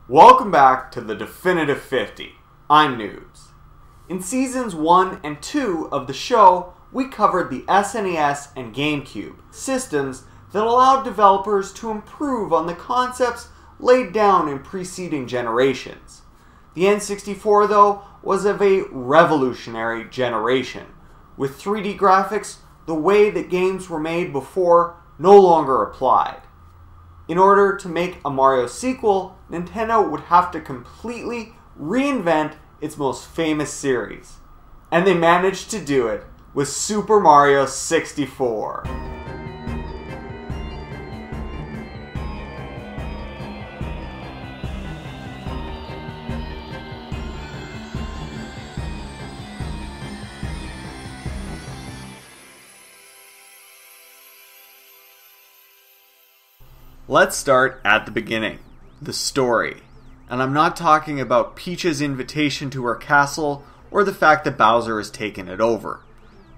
Welcome back to the Definitive 50. I'm Noobs. In Seasons 1 and 2 of the show, we covered the SNES and GameCube, systems that allowed developers to improve on the concepts laid down in preceding generations. The N64, though, was of a revolutionary generation. With 3D graphics, the way that games were made before no longer applied. In order to make a Mario sequel, Nintendo would have to completely reinvent its most famous series. And they managed to do it with Super Mario 64. Let's start at the beginning, the story. And I'm not talking about Peach's invitation to her castle or the fact that Bowser has taken it over.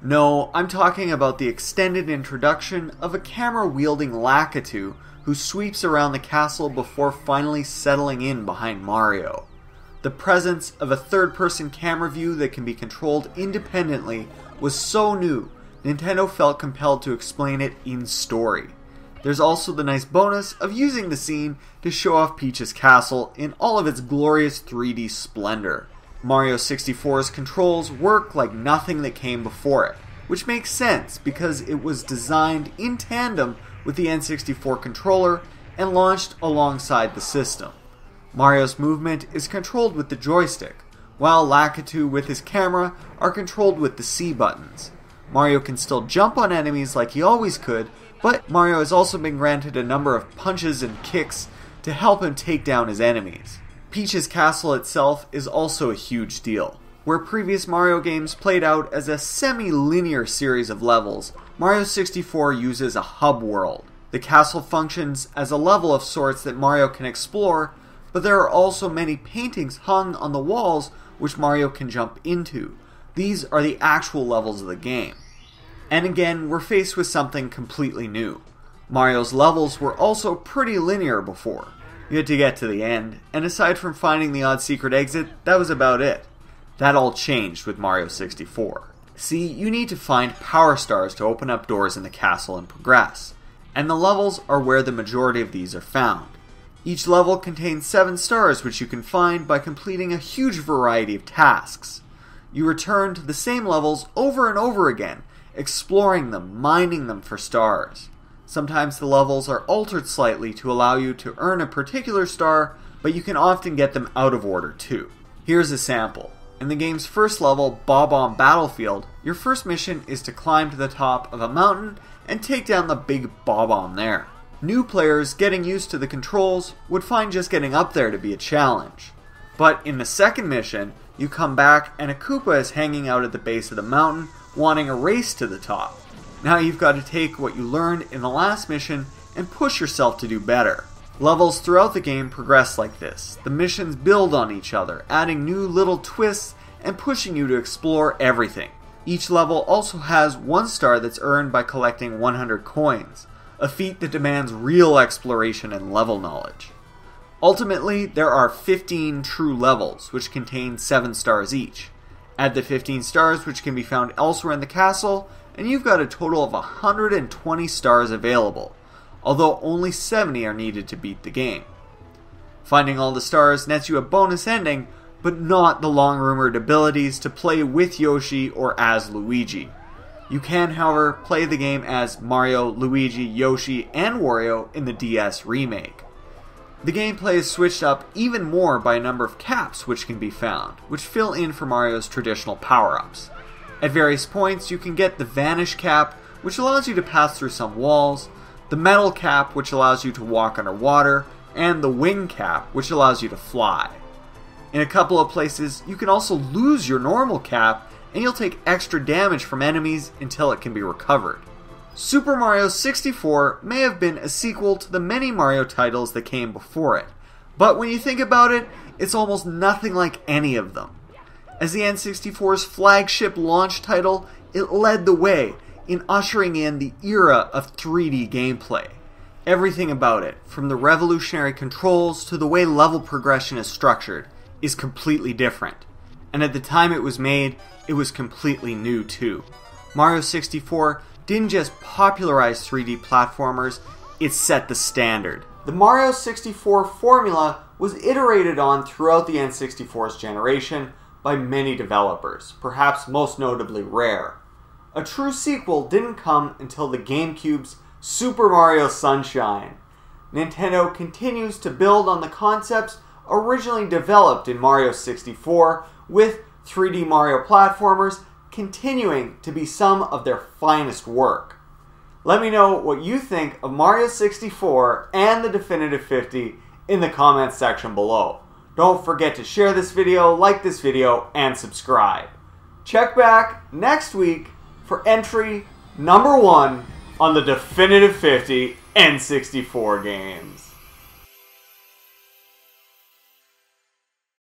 No, I'm talking about the extended introduction of a camera-wielding Lakitu who sweeps around the castle before finally settling in behind Mario. The presence of a third-person camera view that can be controlled independently was so new, Nintendo felt compelled to explain it in story. There's also the nice bonus of using the scene to show off Peach's castle in all of its glorious 3D splendor. Mario 64's controls work like nothing that came before it, which makes sense because it was designed in tandem with the N64 controller and launched alongside the system. Mario's movement is controlled with the joystick, while Lakitu with his camera are controlled with the C buttons. Mario can still jump on enemies like he always could, but Mario has also been granted a number of punches and kicks to help him take down his enemies. Peach's castle itself is also a huge deal. Where previous Mario games played out as a semi-linear series of levels, Mario 64 uses a hub world. The castle functions as a level of sorts that Mario can explore, but there are also many paintings hung on the walls which Mario can jump into. These are the actual levels of the game. And again, we're faced with something completely new. Mario's levels were also pretty linear before. You had to get to the end, and aside from finding the odd secret exit, that was about it. That all changed with Mario 64. See, you need to find power stars to open up doors in the castle and progress, and the levels are where the majority of these are found. Each level contains 7 stars which you can find by completing a huge variety of tasks. You return to the same levels over and over again, exploring them, mining them for stars. Sometimes the levels are altered slightly to allow you to earn a particular star, but you can often get them out of order too. Here's a sample. In the game's first level, Bob-omb Battlefield, your first mission is to climb to the top of a mountain and take down the big Bob-omb there. New players getting used to the controls would find just getting up there to be a challenge. But in the second mission, you come back and a Koopa is hanging out at the base of the mountain wanting a race to the top. Now you've got to take what you learned in the last mission and push yourself to do better. Levels throughout the game progress like this. The missions build on each other, adding new little twists and pushing you to explore everything. Each level also has 1 star that's earned by collecting 100 coins, a feat that demands real exploration and level knowledge. Ultimately, there are 15 true levels, which contain 7 stars each. Add the 15 stars which can be found elsewhere in the castle, and you've got a total of 120 stars available, although only 70 are needed to beat the game. Finding all the stars nets you a bonus ending, but not the long-rumored abilities to play with Yoshi or as Luigi. You can, however, play the game as Mario, Luigi, Yoshi, and Wario in the DS remake. The gameplay is switched up even more by a number of caps which can be found, which fill in for Mario's traditional power-ups. At various points you can get the Vanish cap, which allows you to pass through some walls, the Metal cap, which allows you to walk underwater, and the Wing cap, which allows you to fly. In a couple of places you can also lose your normal cap, and you'll take extra damage from enemies until it can be recovered. Super Mario 64 may have been a sequel to the many Mario titles that came before it, but when you think about it, it's almost nothing like any of them. As the N64's flagship launch title, it led the way in ushering in the era of 3D gameplay. Everything about it, from the revolutionary controls to the way level progression is structured, is completely different. And at the time it was made, it was completely new too. Mario 64 didn't just popularize 3D platformers, it set the standard. The Mario 64 formula was iterated on throughout the N64's generation by many developers, perhaps most notably Rare. A true sequel didn't come until the GameCube's Super Mario Sunshine. Nintendo continues to build on the concepts originally developed in Mario 64, with 3D Mario platformers continuing to be some of their finest work. Let me know what you think of Mario 64 and the Definitive 50 in the comments section below. Don't forget to share this video, like this video, and subscribe. Check back next week for entry number 1 on the Definitive 50 N64 games.